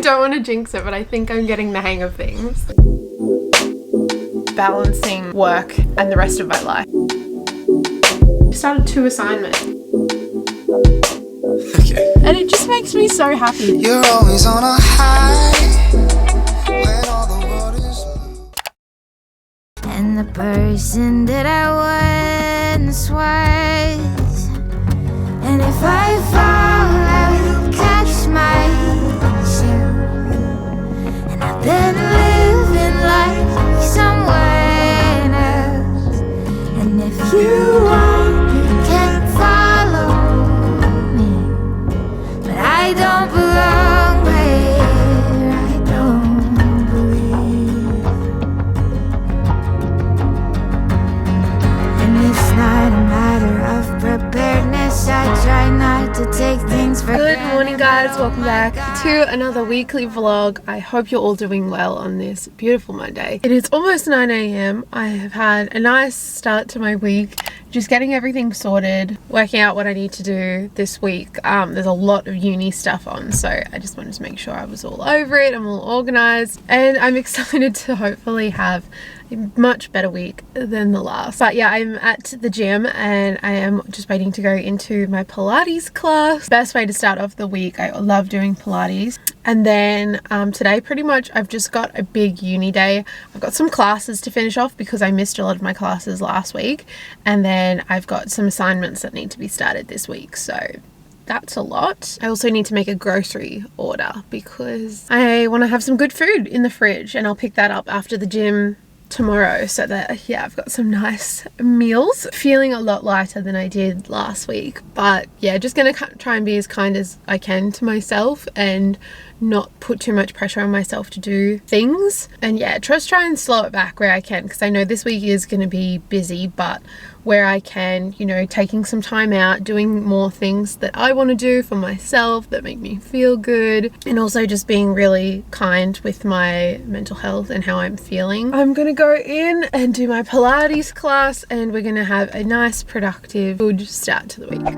don't want to jinx it, but I think I'm getting the hang of things. Balancing work and the rest of my life. I started 2 assignments. Okay. And it just makes me so happy. You're always on a high when all the world is blue. And the person that I once was. And if I fall, I will catch myself. And I've been living like someone else. And if you want, you can follow me. But I don't belong where I don't believe. And it's not a matter of preparedness. I try not to take things for granted. Good morning, guys. Welcome back to another weekly vlog. I hope you're all doing well on this beautiful Monday. It is almost 9 AM. I have had a nice start to my week, just getting everything sorted, working out what I need to do this week. There's a lot of uni stuff on, so I just wanted to make sure I was all over it. I'm all organized, and I'm excited to hopefully have a much better week than the last. But yeah, I'm at the gym and I am just waiting to go into my Pilates class. Best way to start off the week. I love doing Pilates. And then today pretty much I've just got a big uni day. I've got some classes to finish off because I missed a lot of my classes last week, and then I've got some assignments that need to be started this week, so that's a lot. I also need to make a grocery order because I want to have some good food in the fridge, and I'll pick that up after the gym tomorrow, so that yeah, I've got some nice meals. Feeling a lot lighter than I did last week, but yeah, just gonna try and be as kind as I can to myself and not put too much pressure on myself to do things, and yeah, just try and slow it back where I can, because I know this week is going to be busy, but where I can, you know, taking some time out, doing more things that I want to do for myself that make me feel good, and also just being really kind with my mental health and how I'm feeling. I'm gonna go in and do my Pilates class, and we're gonna have a nice, productive, good start to the week.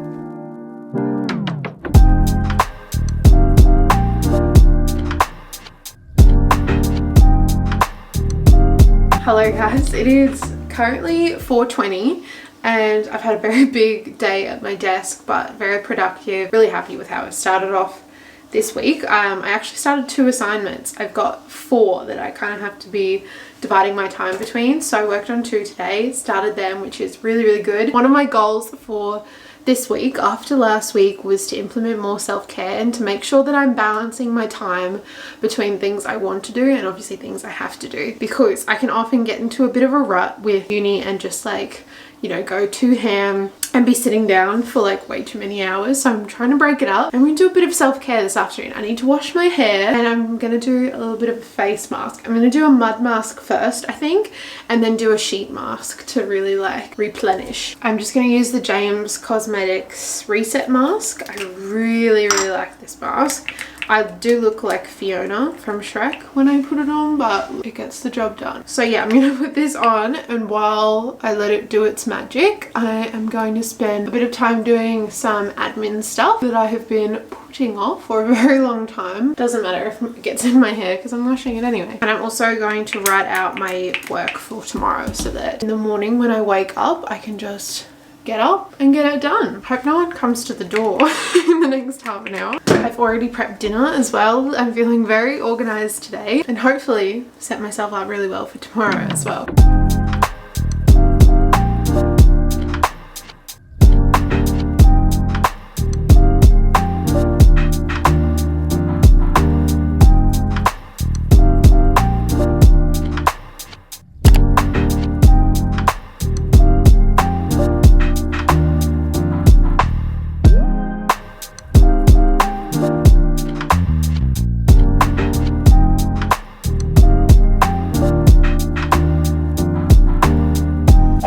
Hello guys, it is currently 4:20 and I've had a very big day at my desk, but very productive. Really happy with how it started off this week. I actually started 2 assignments. I've got 4 that I kind of have to be dividing my time between, so I worked on 2 today, started them, which is really good. One of my goals for this week after last week was to implement more self-care and to make sure that I'm balancing my time between things I want to do and obviously things I have to do, because I can often get into a bit of a rut with uni and just like, you know, go too ham and be sitting down for like way too many hours. So I'm trying to break it up. I'm going to do a bit of self-care this afternoon. I need to wash my hair and I'm going to do a little bit of a face mask. I'm going to do a mud mask first, I think, and then do a sheet mask to really like replenish. I'm just going to use the James Cosmetics Reset Mask. I really like this mask. I do look like Fiona from Shrek when I put it on, but it gets the job done. So yeah, I'm gonna put this on, and while I let it do its magic, I am going to spend a bit of time doing some admin stuff that I have been putting off for a very long time. Doesn't matter if it gets in my hair because I'm washing it anyway. And I'm also going to write out my work for tomorrow so that in the morning when I wake up, I can just get up and get it done. Hope no one comes to the door in the next half an hour. I've already prepped dinner as well. I'm feeling very organized today and hopefully set myself up really well for tomorrow as well.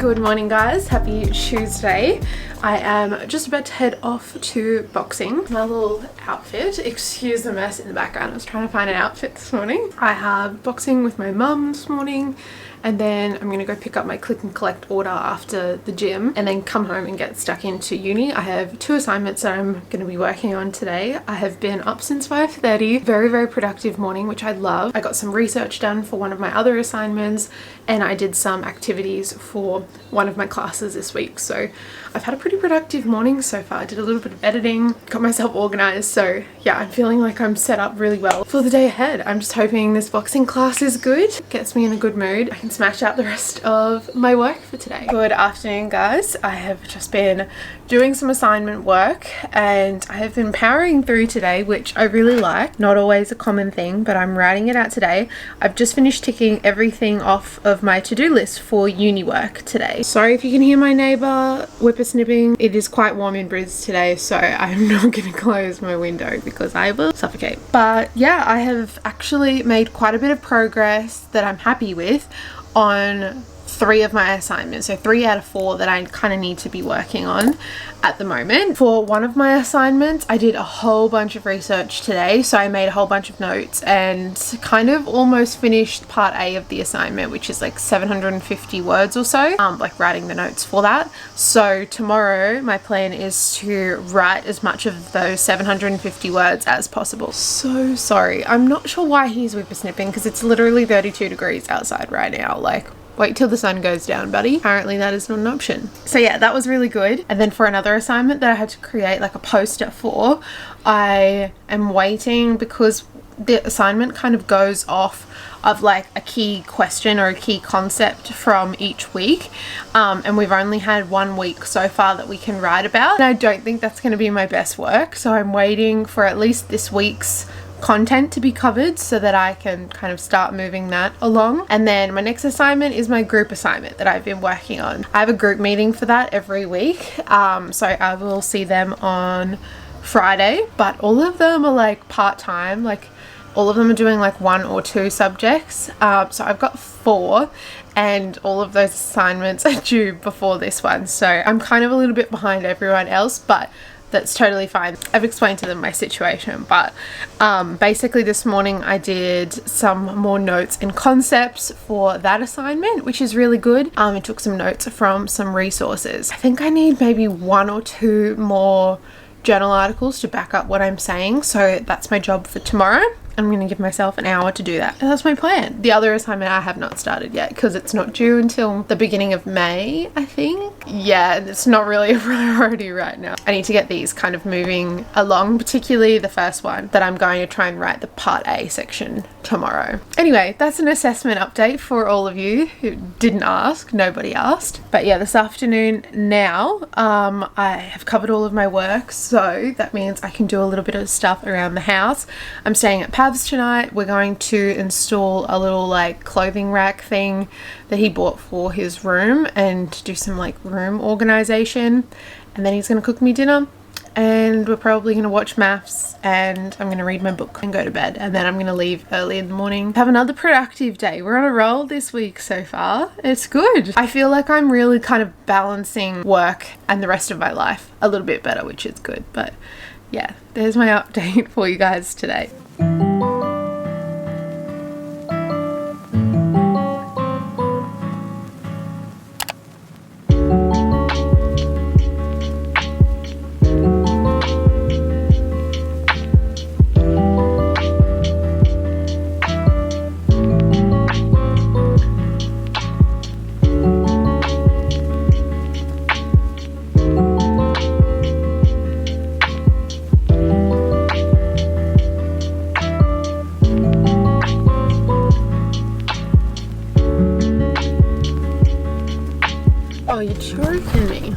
Good morning guys, happy Tuesday. I am just about to head off to boxing. My little outfit, excuse the mess in the background, I was trying to find an outfit this morning. I have boxing with my mum this morning, and then I'm gonna go pick up my click and collect order after the gym and then come home and get stuck into uni. I have 2 assignments that I'm gonna be working on today. I have been up since 5:30. Very productive morning, which I love. I got some research done for one of my other assignments, and I did some activities for one of my classes this week. So I've had a pretty productive morning so far. I did a little bit of editing, got myself organized. So yeah, I'm feeling like I'm set up really well for the day ahead. I'm just hoping this boxing class is good, gets me in a good mood. I can smash out the rest of my work for today. Good afternoon, guys. I have just been doing some assignment work and I have been powering through today, which I really like. Not always a common thing, but I'm writing it out today. I've just finished ticking everything off of my to-do list for uni work today. Sorry if you can hear my neighbour whippersnipping. It is quite warm in Brisbane today, so I'm not going to close my window because I will suffocate. But yeah, I have actually made quite a bit of progress that I'm happy with on 3 of my assignments, so 3 out of 4 that I kind of need to be working on at the moment. For one of my assignments, I did a whole bunch of research today, so I made a whole bunch of notes and kind of almost finished part A of the assignment, which is like 750 words or so, like writing the notes for that. So tomorrow my plan is to write as much of those 750 words as possible. So sorry, I'm not sure why he's whippersnipping because it's literally 32 degrees outside right now. Like, wait till the sun goes down, buddy. Apparently that is not an option. So yeah, that was really good. And then for another assignment that I had to create like a poster for, I am waiting because the assignment kind of goes off of like a key question or a key concept from each week, and we've only had 1 week so far that we can write about, and I don't think that's going to be my best work. So I'm waiting for at least this week's content to be covered so that I can kind of start moving that along. And then my next assignment is my group assignment that I've been working on. I have a group meeting for that every week, so I will see them on Friday, but all of them are like part-time. Like all of them are doing like 1 or 2 subjects, so I've got 4 and all of those assignments are due before this one, so I'm kind of a little bit behind everyone else, but that's totally fine. I've explained to them my situation, but basically this morning I did some more notes and concepts for that assignment, which is really good. I took some notes from some resources. I think I need maybe 1 or 2 more journal articles to back up what I'm saying, so that's my job for tomorrow. I'm going to give myself an hour to do that. And that's my plan. The other assignment I have not started yet because it's not due until the beginning of May, I think. Yeah, it's not really a priority right now. I need to get these kind of moving along, particularly the first one that I'm going to try and write the part A section tomorrow. Anyway, that's an assessment update for all of you who didn't ask. Nobody asked. But yeah, this afternoon now, I have covered all of my work, so that means I can do a little bit of stuff around the house. I'm staying at Pav's tonight. We're going to install a little like clothing rack thing that he bought for his room and do some like room organization, and then he's going to cook me dinner and we're probably going to watch maths and I'm going to read my book and go to bed, and then I'm going to leave early in the morning. Have another productive day. We're on a roll this week so far. It's good. I feel like I'm really kind of balancing work and the rest of my life a little bit better, which is good. But yeah, there's my update for you guys today. Oh, you're joking me.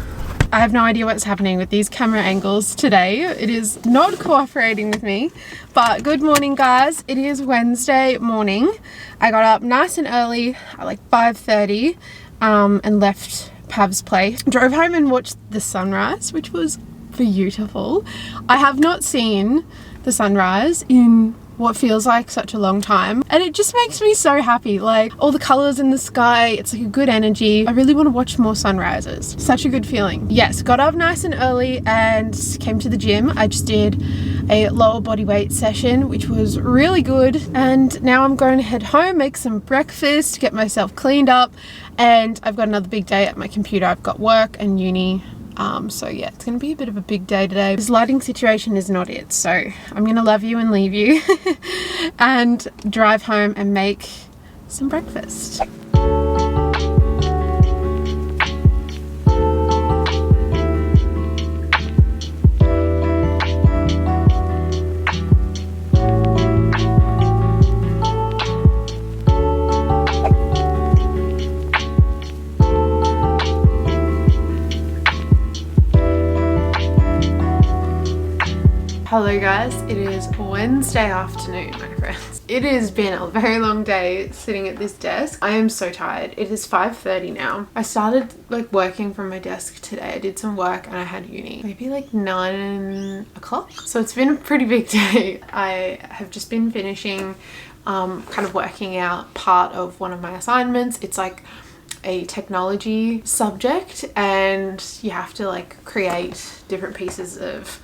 I have no idea what's happening with these camera angles today. It is not cooperating with me. But good morning, guys. It is Wednesday morning. I got up nice and early at like 5:30 and left Pav's place. Drove home and watched the sunrise, which was beautiful. I have not seen the sunrise in what feels like such a long time, and it just makes me so happy. Like, all the colors in the sky, it's like a good energy. I really want to watch more sunrises. Such a good feeling. Yes, got up nice and early and came to the gym. I just did a lower body weight session, which was really good, and now I'm going to head home, make some breakfast, get myself cleaned up, and I've got another big day at my computer. I've got work and uni. So yeah, it's gonna be a bit of a big day today. This lighting situation is not it, so I'm gonna love you and leave you and drive home and make some breakfast. Hello guys, it is Wednesday afternoon, my friends. It has been a very long day sitting at this desk. I am so tired. It is 5:30 now. I started like working from my desk today. I did some work and I had uni maybe like 9 o'clock. So it's been a pretty big day. I have just been finishing kind of working out part of one of my assignments. It's like a technology subject and you have to like create different pieces of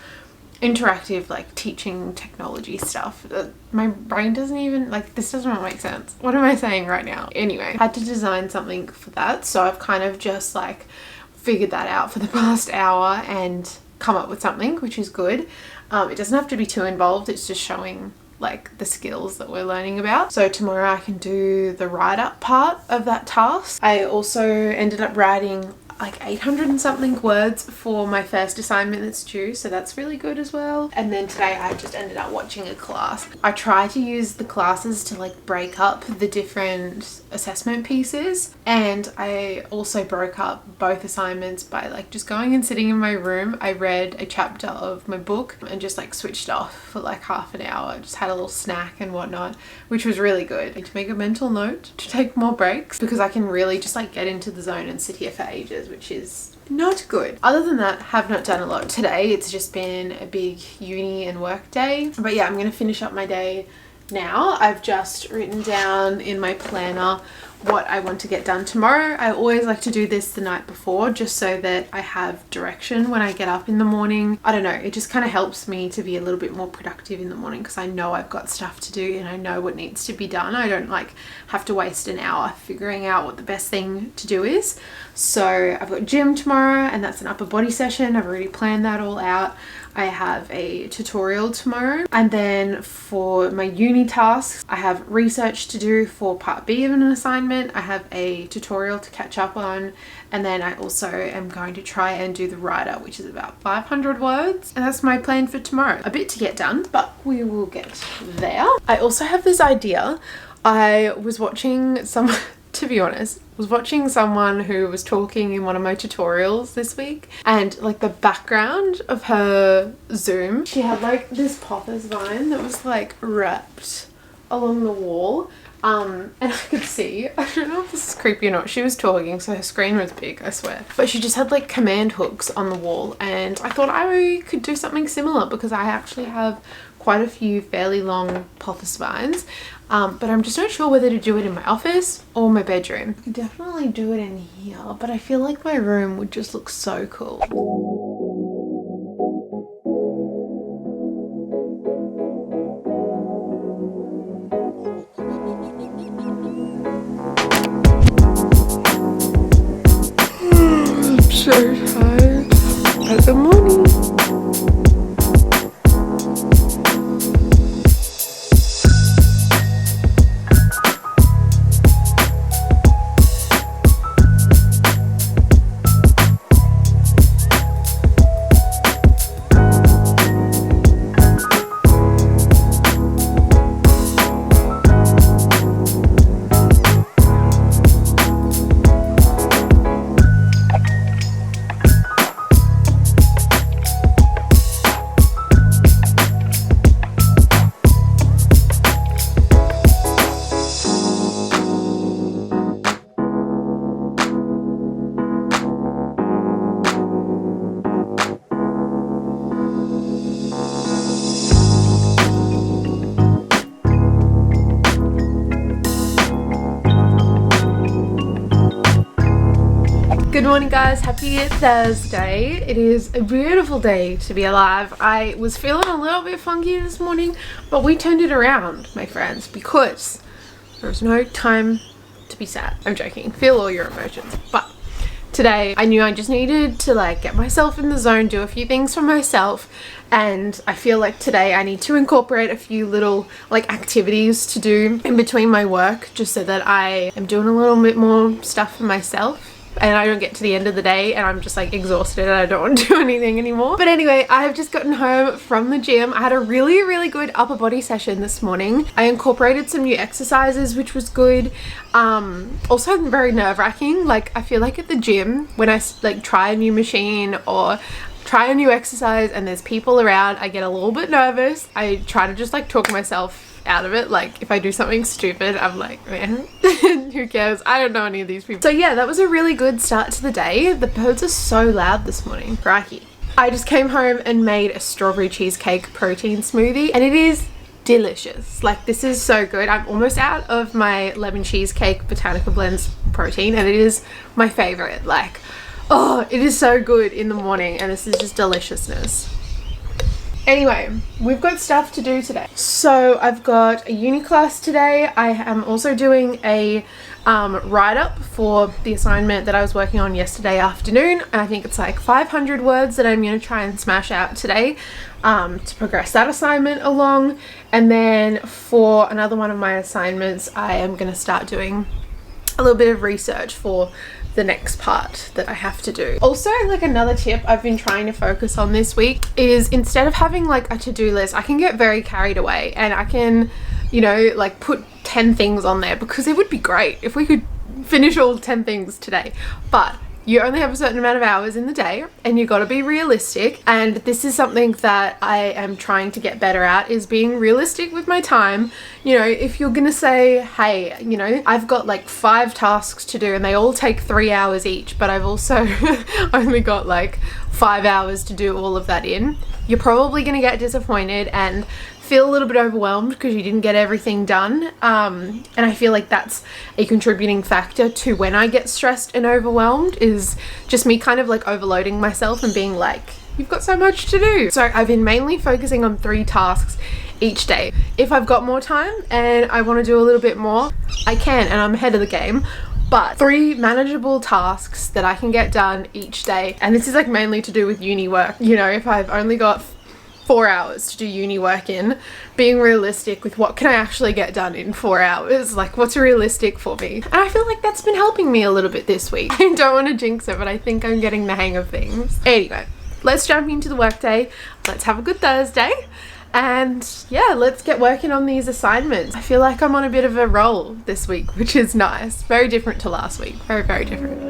interactive like teaching technology stuff. My brain doesn't even, like, this does not make sense. What am I saying right now? Anyway, I had to design something for that, so I've kind of just like figured that out for the past hour and come up with something, which is good. It doesn't have to be too involved, it's just showing like the skills that we're learning about. So tomorrow I can do the write-up part of that task. I also ended up writing like 800 and something words for my first assignment that's due, so that's really good as well. And then today I just ended up watching a class. I try to use the classes to like break up the different assessment pieces, and I also broke up both assignments by like just going and sitting in my room. I read a chapter of my book and just like switched off for like half an hour, just had a little snack and whatnot, which was really good. I need to make a mental note to take more breaks because I can really just like get into the zone and sit here for ages, which is not good. Other than that, have not done a lot today. It's just been a big uni and work day. But yeah, I'm gonna finish up my day now. I've just written down in my planner what I want to get done tomorrow. I always like to do this the night before just so that I have direction when I get up in the morning. I don't know, it just kind of helps me to be a little bit more productive in the morning because I know I've got stuff to do and I know what needs to be done. I don't like have to waste an hour figuring out what the best thing to do is. So I've got gym tomorrow and that's an upper body session. I've already planned that all out. I have a tutorial tomorrow, and then for my uni tasks I have research to do for part B of an assignment. I have a tutorial to catch up on, and then I also am going to try and do the write-up, which is about 500 words, and that's my plan for tomorrow. A bit to get done, but we will get there. I also have this idea. I was watching some to be honest, was watching someone who was talking in one of my tutorials this week, and like the background of her Zoom, she had like this pothos vine that was like wrapped along the wall, and I could see, I don't know if this is creepy or not, she was talking so her screen was big, I swear, but she just had like command hooks on the wall, and I thought I could do something similar because I actually have quite a few fairly long pothos vines. But I'm just not sure whether to do it in my office or my bedroom. I could definitely do it in here, but I feel like my room would just look so cool. I'm so tired. Good morning. morning guys, happy Thursday. It is a beautiful day to be alive. I was feeling a little bit funky this morning, but we turned it around, my friends, because there's no time to be sad. I'm joking, feel all your emotions. But today I knew I just needed to get myself in the zone, do a few things for myself, and I feel like today I need to incorporate a few little activities to do in between my work, just so that I am doing a little bit more stuff for myself and I don't get to the end of the day and I'm just exhausted and I don't want to do anything anymore. But anyway, I have just gotten home from the gym. I had a really good upper body session this morning. I incorporated some new exercises, which was good. Also very nerve-wracking. I feel like at the gym when I try a new machine or try a new exercise and there's people around, I get a little bit nervous. I try to just talk myself out of it. If I do something stupid, I'm like, man, who cares? I don't know any of these people. So yeah, that was a really good start to the day. The birds are so loud this morning. Crikey. I just came home and made a strawberry cheesecake protein smoothie and it is delicious. This is so good. I'm almost out of my lemon cheesecake botanical blends protein and it is my favorite. Oh, it is so good in the morning and this is just deliciousness. Anyway, we've got stuff to do today. So I've got a uni class today. I am also doing a write-up for the assignment that I was working on yesterday afternoon. I think it's 500 words that I'm going to try and smash out today to progress that assignment along. And then for another one of my assignments, I am going to start doing a little bit of research for the next part that I have to do. Also, another tip I've been trying to focus on this week is instead of having a to-do list, I can get very carried away and I can, put 10 things on there, because it would be great if we could finish all 10 things today. But you only have a certain amount of hours in the day and you got to be realistic, and this is something that I am trying to get better at, is being realistic with my time. If you're gonna say, hey, I've got 5 tasks to do and they all take 3 hours each, but I've also only got 5 hours to do all of that in, you're probably gonna get disappointed and feel a little bit overwhelmed because you didn't get everything done. And I feel like that's a contributing factor to when I get stressed and overwhelmed, is just me kind of overloading myself and being you've got so much to do. So I've been mainly focusing on 3 tasks each day. If I've got more time and I want to do a little bit more, I can, and I'm ahead of the game. But 3 manageable tasks that I can get done each day. And this is mainly to do with uni work. If I've only got 4 hours to do uni work in, being realistic with what can I actually get done in 4 hours, what's realistic for me. And I feel like that's been helping me a little bit this week. I don't want to jinx it, but I think I'm getting the hang of things. Anyway, let's jump into the workday. Let's have a good Thursday. And yeah, let's get working on these assignments. I feel like I'm on a bit of a roll this week, which is nice. Very different to last week. Very different.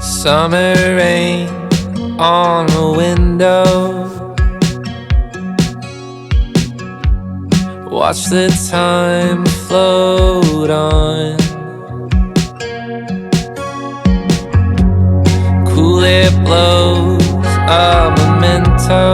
Summer rain on a window, watch the time float on. Cool air blows a memento.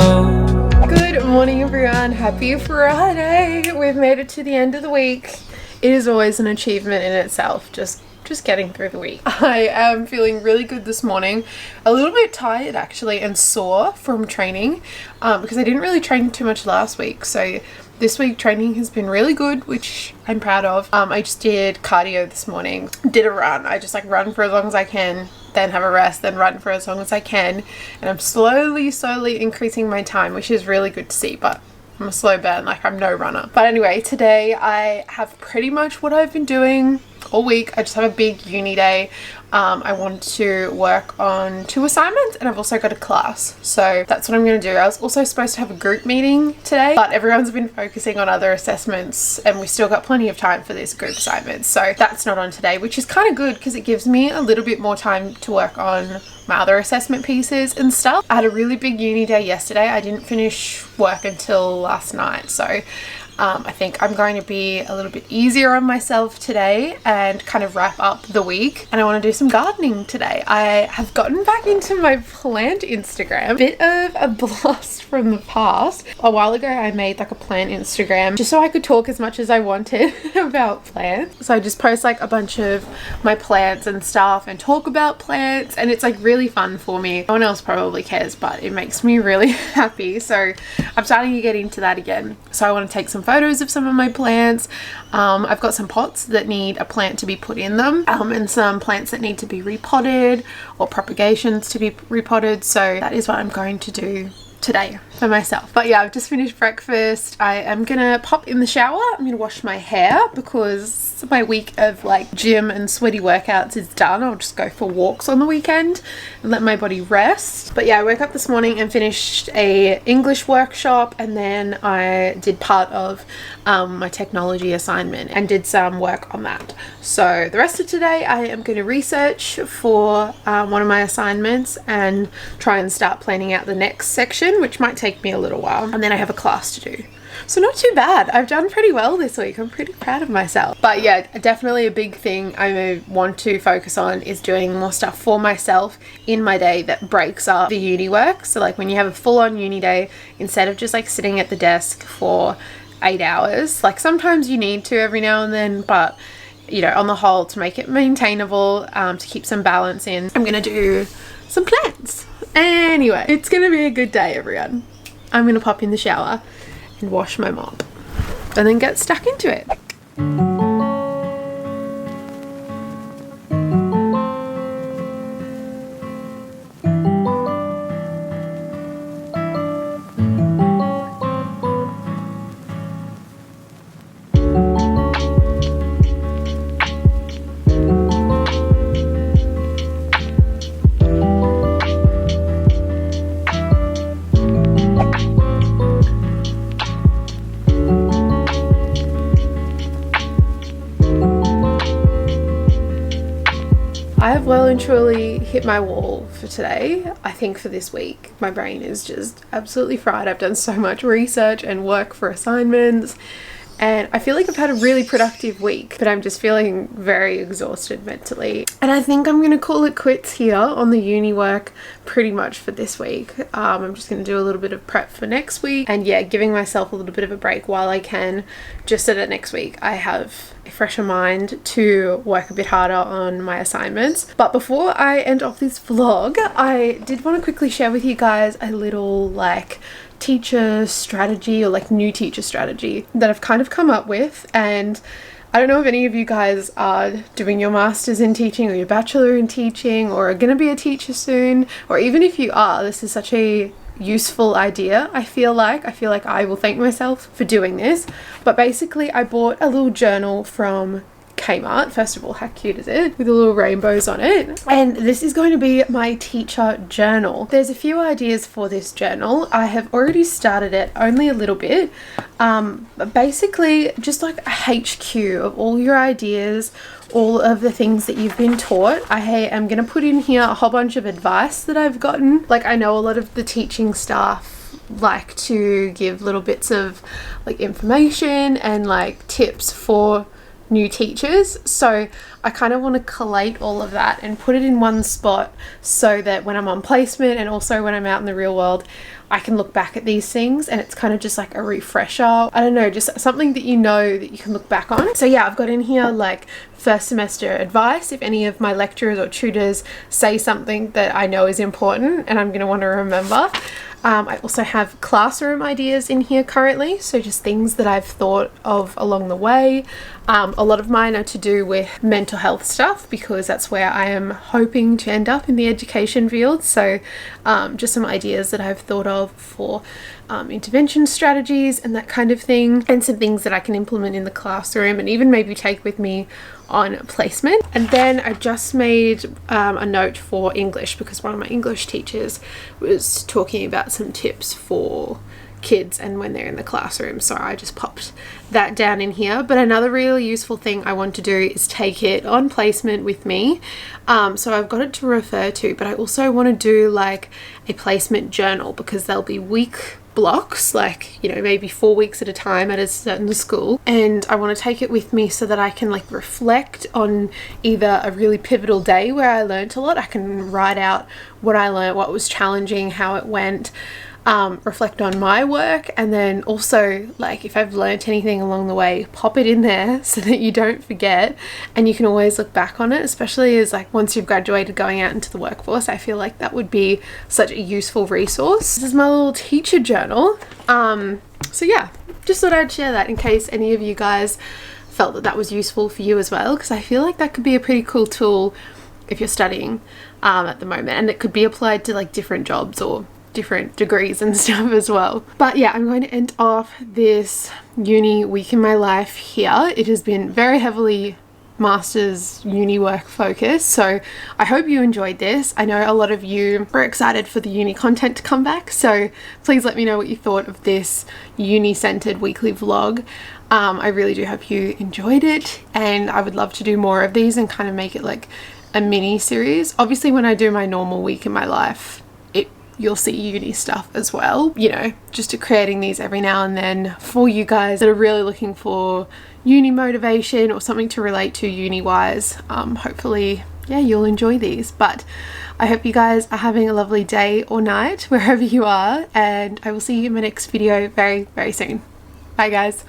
Good morning everyone, happy Friday. We've made it to the end of the week. It is always an achievement in itself, just getting through the week. I am feeling really good this morning, a little bit tired actually and sore from training because I didn't really train too much last week. So this week training has been really good, which I'm proud of. I just did cardio this morning, did a run. I just run for as long as I can, then have a rest, then run for as long as I can, and I'm slowly increasing my time, which is really good to see. But I'm a slow burn, I'm no runner. But anyway, today I have pretty much what I've been doing all week. I just have a big uni day. I want to work on 2 assignments and I've also got a class. So that's what I'm going to do. I was also supposed to have a group meeting today, but everyone's been focusing on other assessments and we still got plenty of time for this group assignment. So that's not on today, which is kind of good because it gives me a little bit more time to work on my other assessment pieces and stuff. I had a really big uni day yesterday. I didn't finish work until last night. So I think I'm going to be a little bit easier on myself today and kind of wrap up the week. And I want to do some gardening today. I have gotten back into my plant Instagram. Bit of a blast from the past. A while ago I made like a plant Instagram just so I could talk as much as I wanted about plants. So I just post like a bunch of my plants and stuff and talk about plants, and it's like really fun for me. No one else probably cares, but it makes me really happy. So I'm starting to get into that again. So I want to take some photos of some of my plants. I've got some pots that need a plant to be put in them, and some plants that need to be repotted or propagations to be repotted. So that is what I'm going to do today for myself. But yeah, I've just finished breakfast. I am gonna pop in the shower. I'm gonna wash my hair because my week of like gym and sweaty workouts is done. I'll just go for walks on the weekend and let my body rest. But yeah, I woke up this morning and finished a English workshop, and then I did part of my technology assignment and did some work on that. So the rest of today I am going to research for one of my assignments and try and start planning out the next section, which might take me a little while, and then I have a class to do. So not too bad. I've done pretty well this week. I'm pretty proud of myself. But yeah, definitely a big thing I want to focus on is doing more stuff for myself in my day that breaks up the uni work. So like when you have a full-on uni day, instead of just like sitting at the desk for 8 hours, like sometimes you need to every now and then, but you know, on the whole, to make it maintainable, to keep some balance in, I'm gonna do some plants. Anyway, it's gonna be a good day, everyone. I'm gonna pop in the shower and wash my mop and then get stuck into it. I have well and truly hit my wall for today. I think for this week, my brain is just absolutely fried. I've done so much research and work for assignments, and I feel like I've had a really productive week, but I'm just feeling very exhausted mentally. And I think I'm going to call it quits here on the uni work pretty much for this week. I'm just going to do a little bit of prep for next week, and yeah, giving myself a little bit of a break while I can, just so that next week I have a fresher mind to work a bit harder on my assignments. But before I end off this vlog, I did want to quickly share with you guys a little like teacher strategy, or like new teacher strategy that I've kind of come up with. And I don't know if any of you guys are doing your master's in teaching or your bachelor in teaching or are going to be a teacher soon, or even if you are, this is such a useful idea. I feel like I will thank myself for doing this. But basically I bought a little journal from Kmart. First of all, how cute is it? With the little rainbows on it. And this is going to be my teacher journal. There's a few ideas for this journal. I have already started it, only a little bit. But basically just like a HQ of all your ideas, all of the things that you've been taught. I am going to put in here a whole bunch of advice that I've gotten. Like I know a lot of the teaching staff like to give little bits of like information and like tips for new teachers, so I kind of want to collate all of that and put it in one spot so that when I'm on placement and also when I'm out in the real world, I can look back at these things and it's kind of just like a refresher. I don't know, just something that you know that you can look back on. So yeah, I've got in here like first semester advice. If any of my lecturers or tutors say something that I know is important and I'm going to want to remember. I also have classroom ideas in here currently, so just things that I've thought of along the way. A lot of mine are to do with mental health stuff because that's where I am hoping to end up in the education field. So just some ideas that I've thought of for intervention strategies and that kind of thing, and some things that I can implement in the classroom and even maybe take with me on placement. And then I just made a note for English because one of my English teachers was talking about some tips for kids and when they're in the classroom, so I just popped that down in here. But another really useful thing I want to do is take it on placement with me, so I've got it to refer to, but I also want to do like a placement journal because there'll be week blocks, like, you know, maybe 4 weeks at a time at a certain school, and I want to take it with me so that I can like reflect on either a really pivotal day where I learned a lot. I can write out what I learned, what was challenging, how it went, reflect on my work, and then also, like, if I've learned anything along the way, pop it in there so that you don't forget and you can always look back on it, especially as like once you've graduated going out into the workforce. I feel like that would be such a useful resource. This is my little teacher journal. So yeah, just thought I'd share that in case any of you guys felt that that was useful for you as well, because I feel like that could be a pretty cool tool if you're studying at the moment, and it could be applied to like different jobs or different degrees and stuff as well. But yeah, I'm going to end off this uni week in my life here. It has been very heavily master's uni work focused, so I hope you enjoyed this. I know a lot of you were excited for the uni content to come back, so please let me know what you thought of this uni centered weekly vlog. I really do hope you enjoyed it, and I would love to do more of these and kind of make it like a mini series. Obviously when I do my normal week in my life, you'll see uni stuff as well, you know, just creating these every now and then for you guys that are really looking for uni motivation or something to relate to uni wise. Hopefully, yeah, you'll enjoy these. But I hope you guys are having a lovely day or night wherever you are, and I will see you in my next video very, very soon. Bye guys.